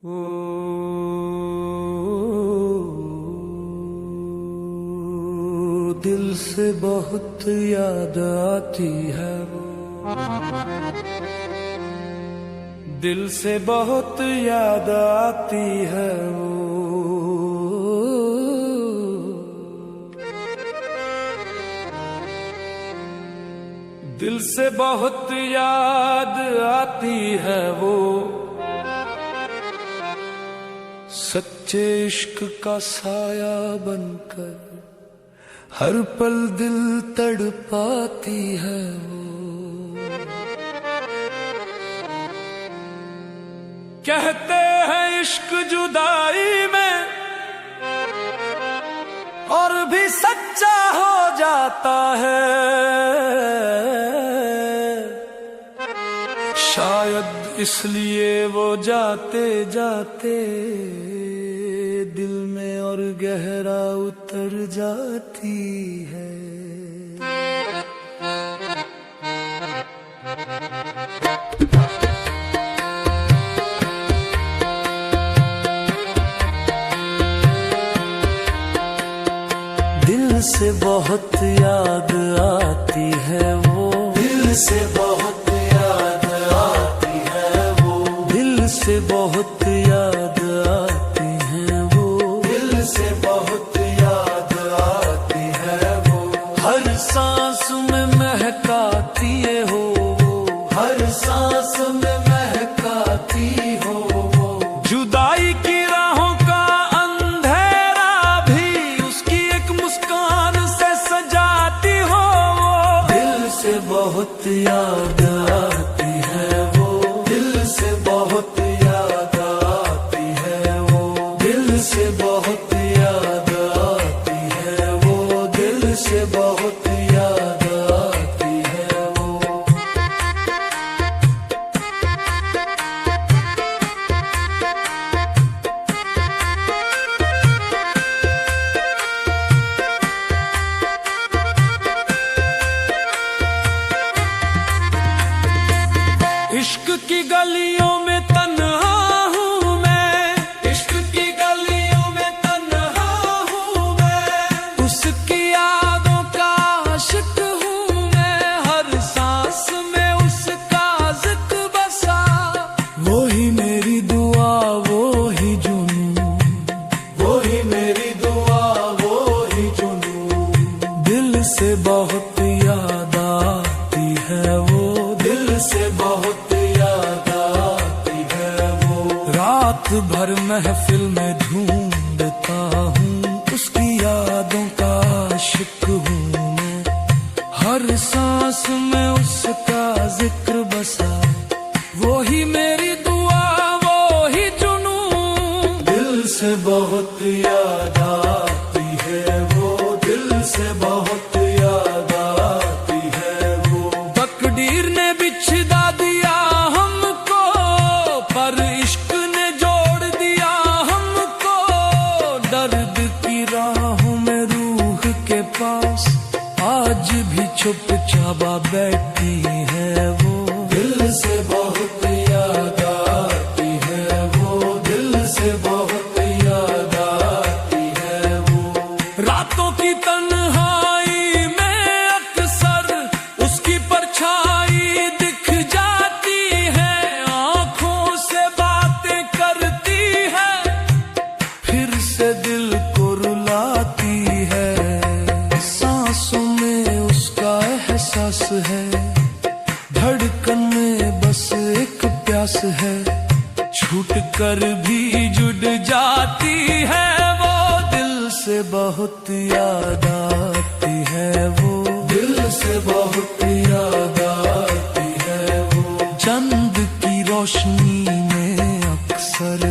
ओ दिल से बहुत याद आती है वो, दिल से बहुत याद आती है वो, दिल से बहुत याद आती है वो, सच्चे इश्क का साया बनकर हर पल दिल तड़पाती है वो। कहते हैं इश्क जुदाई में और भी सच्चा हो जाता है, शायद इसलिए वो जाते जाते दिल में और गहरा उतर जाती है। दिल से बहुत याद आती है वो, दिल से बहुत याद आती है वो, दिल से बहुत याद आती है वो, दिल से बहुत याद आती है वो, हर सांस में महकाती है हो वो, हर सांस में महकाती हो वो, जुदाई की राहों का अंधेरा भी उसकी एक मुस्कान से सजाती हो वो, दिल से बहुत याद आती है वो, दिल से बहुत याद आती है वो, दिल से बहुत याद आती है वो, दिल से बहुत याद आती है वो। इश्क की गलियों में तन्हा हूँ मैं, इश्क की गलियों में तन्हा हूँ मैं, उसकी यादों का आशिक हूँ मैं, हर सांस में उसका जिक्र बसा, वो ही मेरी दुआ वो ही जुनूं, वो ही मेरी दुआ वो ही जुनूं, दिल से बहुत याद आती है वो, दिल से बहुत रात भर महफिल में ढूंढता हूँ, उसकी यादों का आशिक हूँ मैं, हर सांस में उसका जिक्र बसा, वो ही मेरी दुआ वो ही जुनूं, दिल से बहुत याद आती है वो, दिल से बहुत याद आती है वो, तकदीर ने बिछड़ा दिया हमको पर इश्क पास आज भी चुपचाप बैठी है वो, दिल से बहुत याद आती है वो, दिल से बहुत याद आती है वो, रातों की तन्हाई में अक्सर उसकी परछाई दिख जाती है, आंखों से बातें करती है, फिर से दिल को रुलाती है, एहसास है, धड़कन में बस एक प्यास है, छूट कर भी जुड़ जाती है वो, दिल से बहुत याद आती है वो, दिल से बहुत याद आती है वो, चंद की रोशनी में अक्सर